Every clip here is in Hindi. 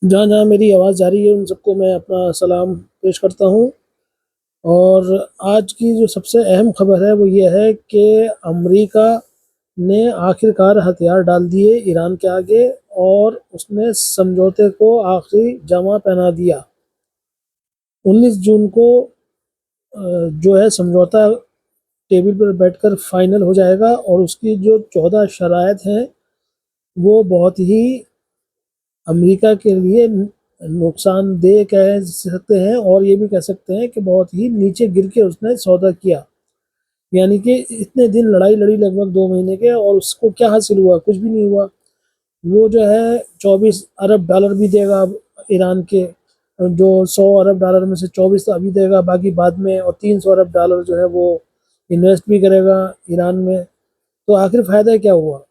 जहाँ जहाँ मेरी आवाज़ जा रही है उन सबको मैं अपना सलाम पेश करता हूँ। और आज की जो सबसे अहम खबर है वो ये है कि अमेरिका ने आखिरकार हथियार डाल दिए ईरान के आगे और उसने समझौते को आखिरी जमा पहना दिया। 19 जून को जो है समझौता टेबल पर बैठकर फाइनल हो जाएगा और उसकी जो 14 शराइत हैं वो बहुत ही अमेरिका के लिए नुकसानदेह कह सकते हैं और ये भी कह सकते हैं कि बहुत ही नीचे गिर के उसने सौदा किया। यानी कि इतने दिन लड़ाई लड़ी लगभग 2 महीने के और उसको क्या हासिल हुआ? कुछ भी नहीं हुआ। वो जो है 24 अरब डॉलर भी देगा अब ईरान के, जो 100 अरब डॉलर में से 24 तो अभी देगा, बाकी बाद में, और 300 अरब डॉलर जो है वो इन्वेस्ट भी करेगा ईरान में। तो आखिर फ़ायदा क्या हुआ?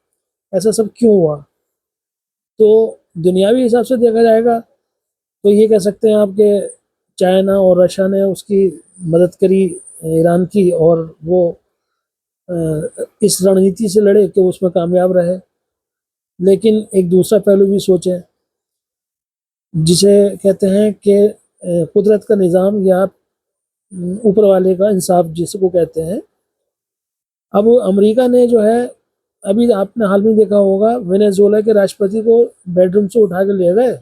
ऐसा सब क्यों हुआ? तो दुनियावी हिसाब से देखा जाएगा तो ये कह सकते हैं आप कि चाइना और रशिया ने उसकी मदद करी ईरान की, और वो इस रणनीति से लड़े कि उसमें कामयाब रहे। लेकिन एक दूसरा पहलू भी सोचें, जिसे कहते हैं कि कुदरत का निज़ाम या ऊपर वाले का इंसाफ जिसको कहते हैं। अब अमेरिका ने जो है, अभी आपने हाल में देखा होगा, वेनेजुएला के राष्ट्रपति को बेडरूम से उठा के ले गए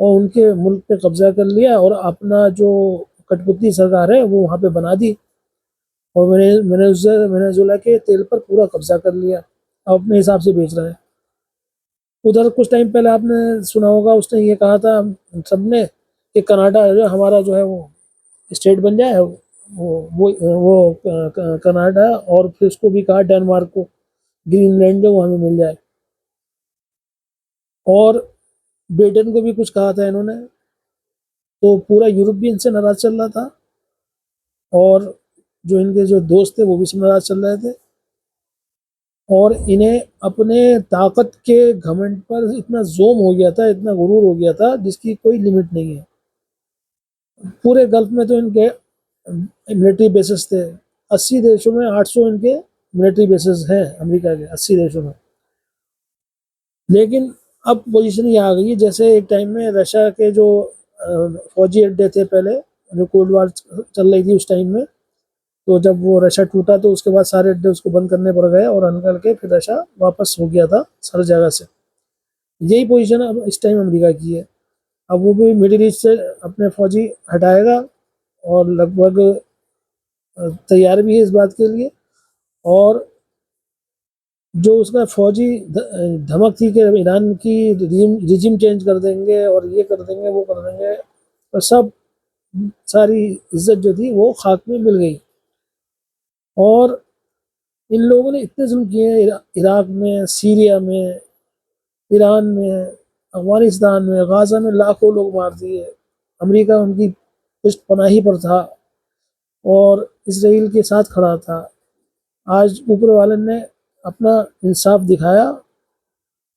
और उनके मुल्क पे कब्जा कर लिया और अपना जो कठपुतली सरकार है वो वहाँ पे बना दी और वेनेजुएला के तेल पर पूरा कब्जा कर लिया, अब अपने हिसाब से बेच रहा है। उधर कुछ टाइम पहले आपने सुना होगा, उसने ये कहा था सबने कि कनाडा जो हमारा जो है वो स्टेट बन जाए, वो कनाडा, और फिर उसको भी कहा डेनमार्क को ग्रीनलैंड जो वो हमें मिल जाए। और ब्रिटेन को भी कुछ कहा था इन्होंने। तो पूरा यूरोप भी इनसे नाराज चल रहा था और जो इनके जो दोस्त थे वो भी इसमें नाराज चल रहे थे। और इन्हें अपने ताकत के घमंड पर इतना जोम हो गया था, इतना गुरूर हो गया था जिसकी कोई लिमिट नहीं है। पूरे गल्फ में तो इनके मिलिट्री बेसिस थे। 80 देशों में 800 इनके मिलिट्री बेसिस हैं, अमेरिका के 80 देशों में। लेकिन अब पोजीशन ये आ गई है जैसे एक टाइम में रशिया के जो फौजी अड्डे थे पहले, जो कोल्ड वार चल रही थी उस टाइम में, तो जब वो रशिया टूटा तो उसके बाद सारे अड्डे उसको बंद करने पड़ गए और निकल के फिर रशिया वापस हो गया था हर जगह से। यही पोजीशन अब इस टाइम अमेरिका की है। अब वो भी मिडिल ईस्ट से अपने फौजी हटाएगा और लगभग तैयार भी है इस बात के लिए। और जो उसका फौजी धमक थी कि ईरान की रिजिम चेंज कर देंगे और ये कर देंगे वो कर देंगे, तो सब सारी इज्जत जो थी वो खाक में मिल गई। और इन लोगों ने इतने जुल्म किए हैं इराक में, सीरिया में, ईरान में, अफगानिस्तान में, गाजा में लाखों लोग मार दिए। अमेरिका उनकी पुष्ट पनाही पर था और इसराइल के साथ खड़ा था। आज ऊपर वाले ने अपना इंसाफ दिखाया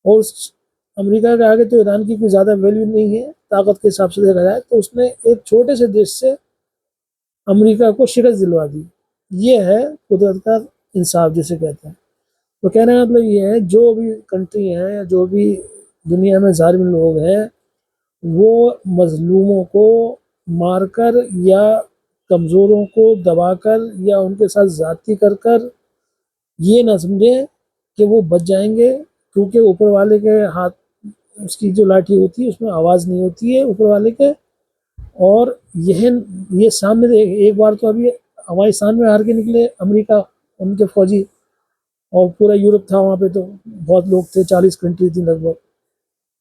और उस अमेरिका के आगे तो ईरान की कोई ज़्यादा वैल्यू नहीं है ताकत के हिसाब से देखा जाए, तो उसने एक छोटे से देश से अमेरिका को शिकस्त दिलवा दी। ये है कुदरत का इंसाफ जिसे कहते हैं। तो कहने का मतलब ये है, जो भी कंट्री हैं या जो भी दुनिया में ज़ालिम लोग हैं वो मजलूमों को मारकर या कमज़ोरों को दबाकर या उनके साथ ज़्यादती कर कर ये ना समझे कि वो बच जाएंगे, क्योंकि ऊपर वाले के हाथ, उसकी जो लाठी होती है उसमें आवाज़ नहीं होती है ऊपर वाले के। और यह ये सामने एक बार तो अभी हमारे सामने हार के निकले अमेरिका, उनके फौजी, और पूरा यूरोप था वहाँ पे, तो बहुत लोग थे, 40 कंट्री थी लगभग,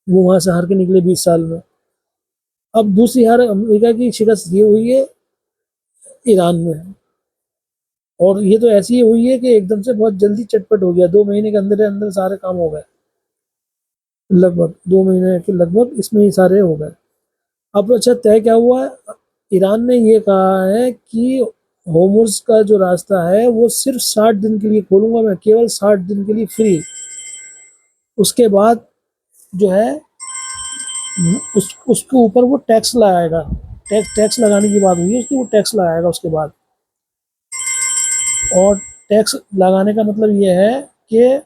वो वहाँ से हार के निकले 20 साल में। अब दूसरी हार अमेरिका की शिकस्त ये हुई है ईरान में। और ये तो ऐसी हुई है कि एकदम से बहुत जल्दी चटपट हो गया, 2 महीने के अंदर अंदर सारे काम हो गए। लगभग 2 महीने के लगभग इसमें ही सारे हो गए। अब अच्छा तय क्या हुआ है? ईरान ने ये कहा है कि होर्मुज़ का जो रास्ता है वो सिर्फ 60 दिन के लिए खोलूंगा मैं, केवल 60 दिन के लिए फ्री। उसके बाद जो है उसके ऊपर वो टैक्स लगाएगा। टैक्स लगाने की बात हुई है उसकी, वो टैक्स लगाएगा उसके बाद। और टैक्स लगाने का मतलब ये है कि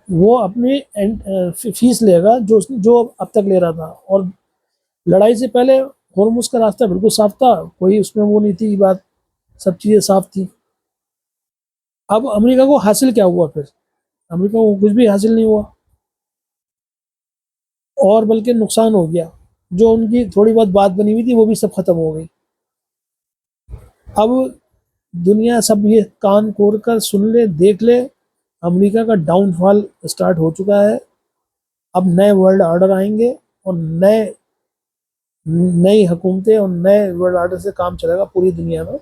वो अपनी फीस लेगा जो जो अब तक ले रहा था। और लड़ाई से पहले होर्मुज का रास्ता बिल्कुल साफ था, कोई उसमें वो नहीं थी बात, सब चीज़ें साफ थी। अब अमेरिका को हासिल क्या हुआ फिर? अमेरिका को कुछ भी हासिल नहीं हुआ, और बल्कि नुकसान हो गया। जो उनकी थोड़ी बहुत बात बनी हुई थी वो भी सब खत्म हो गई। अब दुनिया सब ये कान खोल कर सुन ले, देख ले, अमेरिका का डाउनफॉल स्टार्ट हो चुका है। अब नए वर्ल्ड ऑर्डर आएंगे और नई हुकूमतें और नए वर्ल्ड ऑर्डर से काम चलेगा पूरी दुनिया में।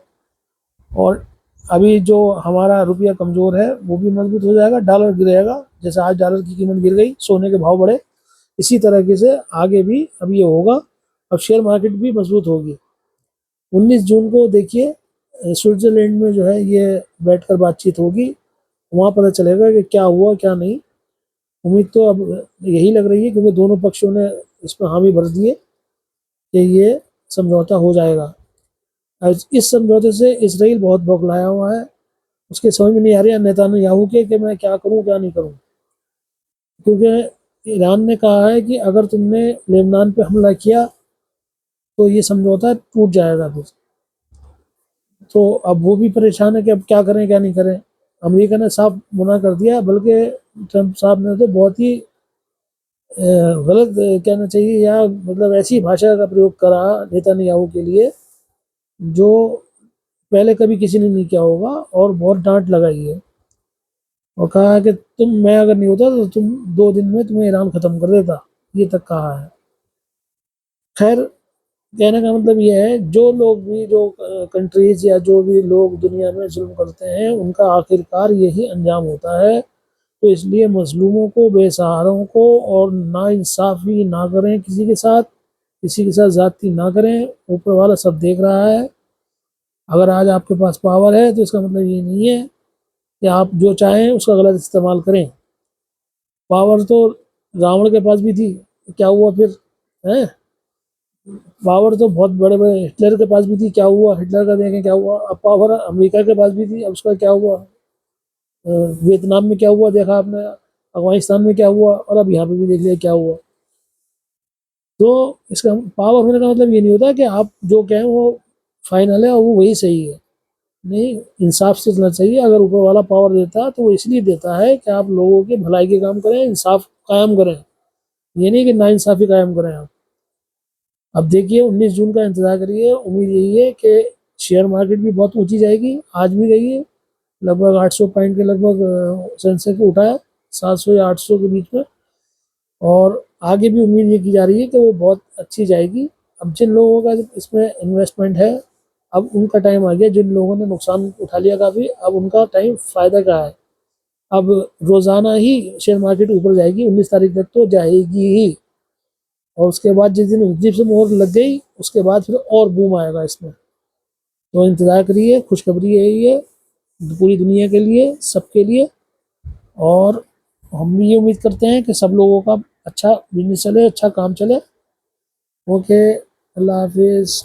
और अभी जो हमारा रुपया कमज़ोर है वो भी मजबूत हो जाएगा, डॉलर गिरेगा। जैसे आज डॉलर की कीमत गिर गई, सोने के भाव बढ़े, इसी तरीके से आगे भी अब ये होगा। अब शेयर मार्केट भी मजबूत होगी। 19 जून को देखिए, स्विट्जरलैंड में जो है ये बैठकर बातचीत होगी, वहाँ पता चलेगा कि क्या हुआ क्या नहीं। उम्मीद तो अब यही लग रही है, क्योंकि दोनों पक्षों ने इस पर हामी भर दिए कि ये समझौता हो जाएगा। इस समझौते से इसराइल बहुत बौखलाया हुआ है, उसके समझ में नहीं आ रही है नेतान्याहू के कि मैं क्या करूं क्या नहीं करूं। क्योंकि ईरान ने कहा है कि अगर तुमने लेबनान पे हमला किया तो ये समझौता टूट जाएगा फिर। तो अब वो भी परेशान है कि अब क्या करें क्या नहीं करें। अमेरिका ने साफ मना कर दिया, बल्कि ट्रंप साहब ने तो बहुत ही गलत कहना चाहिए, या मतलब ऐसी भाषा का प्रयोग करा नेतान्याहू के लिए जो पहले कभी किसी ने नहीं किया होगा, और बहुत डांट लगाई है। और कहा कि मैं अगर नहीं होता तो तुम 2 दिन में तुम्हें ईरान खत्म कर देता, ये तक कहा है। खैर, कहने का मतलब ये है, जो लोग भी, जो कंट्रीज या जो भी लोग दुनिया में जुल्म करते हैं उनका आखिरकार यही अंजाम होता है। तो इसलिए मजलूमों को, बेसहारों को, और नाइंसाफ़ी ना करें किसी के साथ, किसी के साथ ज़्यादती ना करें। ऊपर वाला सब देख रहा है। अगर आज आपके पास पावर है तो इसका मतलब ये नहीं है कि आप जो चाहें उसका गलत इस्तेमाल करें। पावर तो रावण के पास भी थी, क्या हुआ फिर? है, पावर तो बहुत बड़े बड़े हिटलर के पास भी थी, क्या हुआ? हिटलर का देखें क्या हुआ। अब पावर अमेरिका के पास भी थी, अब उसका क्या हुआ? वियतनाम में क्या हुआ देखा आपने, अफगानिस्तान में क्या हुआ, और अब यहाँ पे भी देख लिया क्या हुआ। तो इसका पावर होने का मतलब ये नहीं होता कि आप जो कहें वो फाइनल है और वो वही सही है। नहीं, इंसाफ से चलना चाहिए। अगर ऊपर वाला पावर देता है तो वो इसलिए देता है कि आप लोगों की भलाई के काम करें, इंसाफ कायम करें, ये नहीं कि नाइंसाफी कायम करें आप। अब देखिए, 19 जून का इंतजार करिए। उम्मीद यही है कि शेयर मार्केट भी बहुत ऊंची जाएगी, आज भी गई है लगभग 800 पॉइंट के लगभग सेंसेक्स उठा है, 700 या 800 के बीच में। और आगे भी उम्मीद ये की जा रही है कि वो बहुत अच्छी जाएगी। अब जिन लोगों का इसमें इन्वेस्टमेंट है, अब उनका टाइम आ गया। जिन लोगों ने नुकसान उठा लिया काफ़ी, अब उनका टाइम फ़ायदा का है। अब रोज़ाना ही शेयर मार्केट ऊपर जाएगी, 19 तारीख तक तो जाएगी ही। और उसके बाद जिस दिन जिप से मोहर लग गई, उसके बाद फिर और बूम आएगा इसमें। तो इंतज़ार करिए, खुशखबरी है ये पूरी दुनिया के लिए, सबके लिए। और हम भी ये उम्मीद करते हैं कि सब लोगों का अच्छा बिजनेस चले, अच्छा काम चले। ओके, अल्लाह हाफिज़।